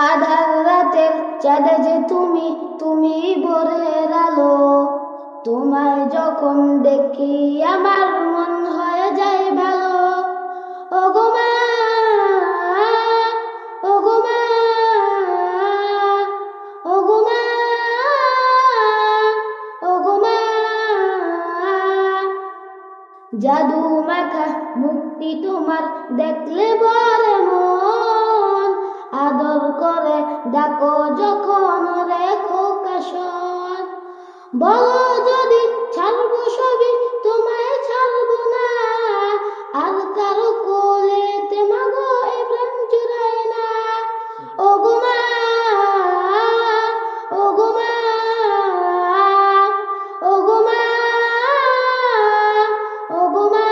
আধার রাতের চাঁদে যে তুমি, তুমি ভোরের আলো। তোমায় যখন দেখি আমার মন হয়ে যায় ভালো। ওগো মা, ওগো মা, ওগো মা, ওগো মা। জাদু মাখা মুক্তি তোমার দেখলে বলে মন, আদর করে ডাকো যখন রেখো কাশন। বলো যদি ছাড়বো সবই তোমায় ছাড়বো না, আর কারো কোলেতে মাগো এ প্রাণ জুড়ায় না। ওগো মা, ওগো মা, ওগো মা, ওগো মা।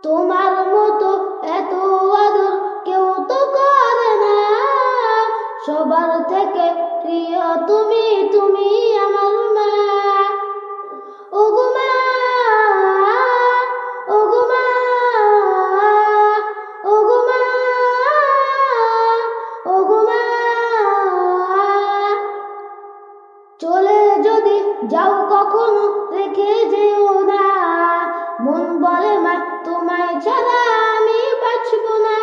তোমার মতো এত আদর কেউ তো করে না, সবার থেকে প্রিয় তুমি, তুমি আমার মা। ওগো মা, ওগো মা, ওগো মা, ওগো মা। চলে যদি যাও কখনো রেখে যেও না, মন বলে মা তোমায় ছাড়া আমি বাঁচবো না।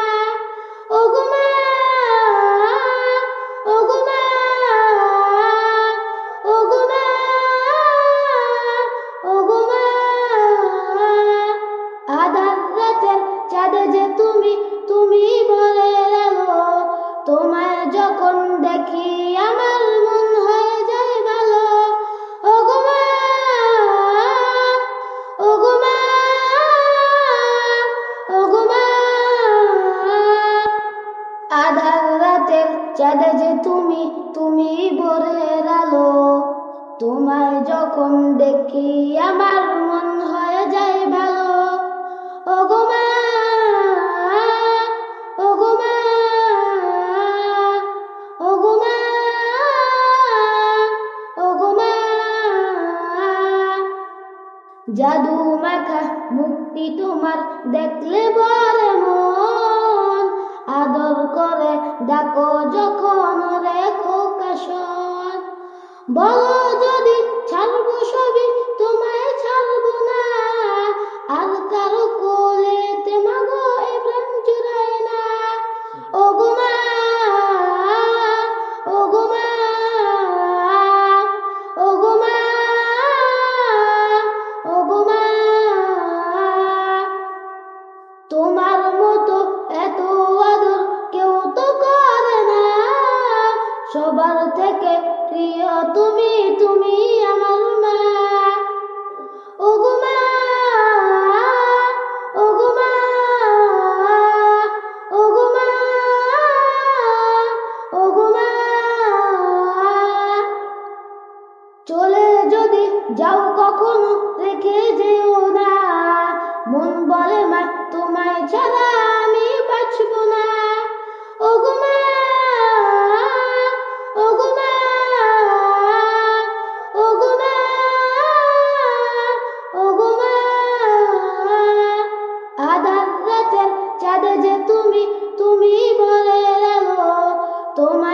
ওগো মা, ওগো মা, ওগো মা, ওগো মা। আধার রাতের চাঁদে যে তুমি, তুমি ভোরের আলো। তোমায় যখন দেখি আমার মন হয়ে যায় ভালো। ওগো মা, ওগো মা, ওগো মা। আধার রাতের চাঁদে যে তুমি, তুমি ভোরের আলো। তোমায় যখন দেখি আমার মন হয়ে যায় ভালো। ওগো মা, ওগো মা, ওগো মা, ওগো মা। জাদু মাখা মুক্তি তোমার দেখলে বলে মন, আদর করে ডাকো যখন রেখো কাশন। বলো যদি ছাড়বো সবই তোমায় ছাড়বো না, আর কারো কোলেতে মাগো এ প্রাণ জুড়ায় না। ওগো মা, ওগো মা, ওগো মা, ওগো মা। তোমার মতো এত আদর কেউ তো করে না, সবার থেকে প্রিয় তুমি, তুমি আমার মা। ওগো মা, ওগো মা, ওগো মা, ওগো মা। চলে যদি যাও কখনো রেখে যেও না, মন বলে মা তোমায় ছাড়া আমি বাঁচবো না। ওগো মা, ওগো মা, ওগো মা, ওগো মা। আধার রাতের চাঁদে যে তুমি, তুমি ভোরের আলো। তোমায়